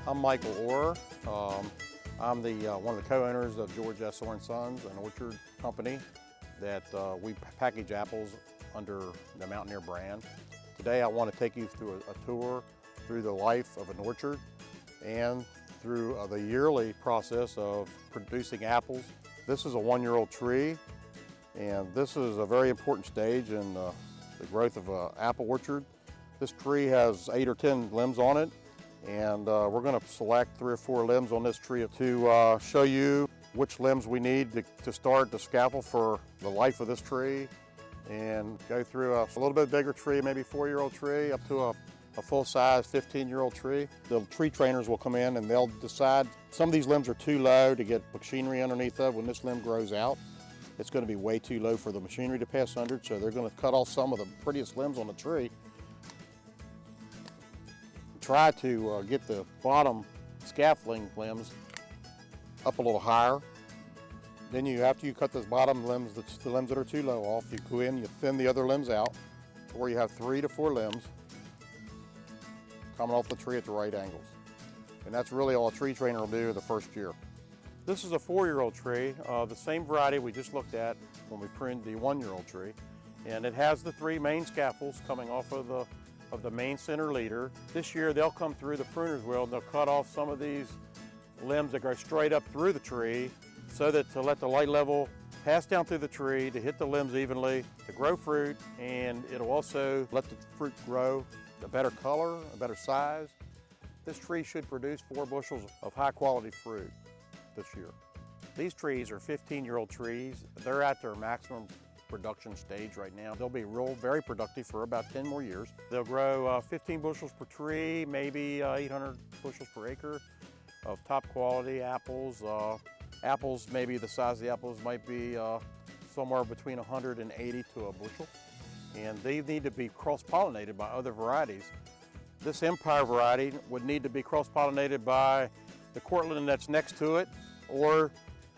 I'm Michael Orr. I'm one of the co-owners of George S. Orr & Sons, an orchard company that we package apples under the Mountaineer brand. Today I want to take you through a tour through the life of an orchard and through the yearly process of producing apples. This is a one-year-old tree, and this is a very important stage in the growth of an apple orchard. This tree has 8 or 10 limbs on it, and we're going to select 3 or 4 limbs on this tree to show you which limbs we need to start the scaffold for the life of this tree, and go through a little bit bigger tree, maybe 4-year-old tree, up to a full-size 15-year-old tree. The tree trainers will come in and they'll decide some of these limbs are too low to get machinery underneath of. When this limb grows out, it's going to be way too low for the machinery to pass under, so they're going to cut off some of the prettiest limbs on the tree. Try to get the bottom scaffolding limbs up a little higher. Then after you cut those bottom limbs, the limbs that are too low off, you go in, you thin the other limbs out, where you have 3 to 4 limbs coming off the tree at the right angles. And that's really all a tree trainer will do the first year. This is a 4-year-old tree, the same variety we just looked at when we pruned the 1-year-old tree. And it has the 3 main scaffolds coming off of the main center leader. This year they'll come through the pruner's wheel and they'll cut off some of these limbs that go straight up through the tree, so that to let the light level pass down through the tree, to hit the limbs evenly, to grow fruit, and it'll also let the fruit grow a better color, a better size. This tree should produce 4 bushels of high quality fruit this year. These trees are 15-year-old trees. They're at their maximum production stage right now. They'll be very productive for about 10 more years. They'll grow 15 bushels per tree, maybe 800 bushels per acre of top quality apples. Apples, maybe the size of the apples might be somewhere between 180 to a bushel. And they need to be cross-pollinated by other varieties. This Empire variety would need to be cross-pollinated by the Cortland that's next to it, or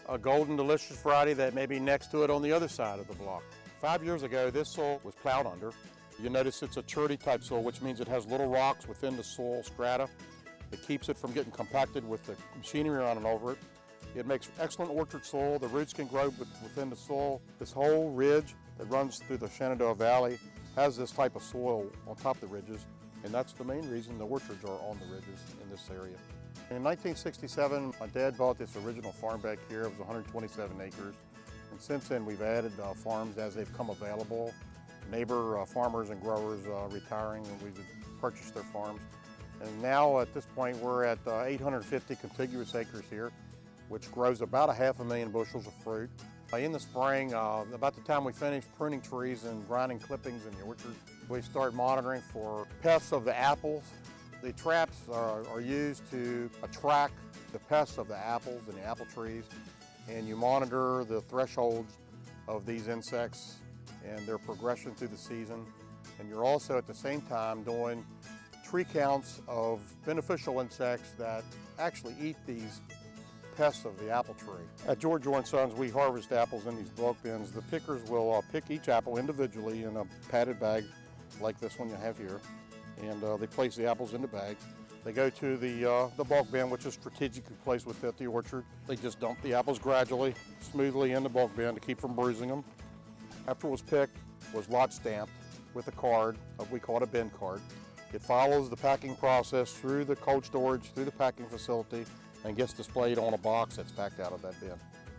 a Golden Delicious variety that may be next to it on the other side of the block. 5 years ago, this soil was plowed under. You notice it's a churty type soil, which means it has little rocks within the soil strata. It keeps it from getting compacted with the machinery running over it. It makes excellent orchard soil. The roots can grow within the soil. This whole ridge that runs through the Shenandoah Valley has this type of soil on top of the ridges, and that's the main reason the orchards are on the ridges in this area. In 1967, my dad bought this original farm back here. It was 127 acres. And since then, we've added farms as they've come available. Neighbor farmers and growers retiring, and we've purchased their farms. And now at this point, we're at 850 contiguous acres here, which grows about 500,000 bushels of fruit. In the spring, about the time we finish pruning trees and grinding clippings in the orchard, we start monitoring for pests of the apples. The traps are used to attract the pests of the apples and the apple trees, and you monitor the thresholds of these insects and their progression through the season. And you're also at the same time doing tree counts of beneficial insects that actually eat these pests of the apple tree. At George Orr & Sons, we harvest apples in these bulk bins. The pickers will pick each apple individually in a padded bag like this one you have here, and they place the apples in the bag. They go to the bulk bin, which is strategically placed within the orchard. They just dump the apples gradually, smoothly in the bulk bin to keep from bruising them. After it was picked, it was lot stamped with a card, we call it a bin card. It follows the packing process through the cold storage, through the packing facility, and gets displayed on a box that's packed out of that bin.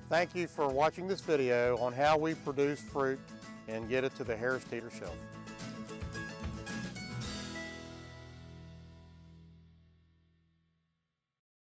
Thank you for watching this video on how we produce fruit and get it to the Harris Teeter shelf.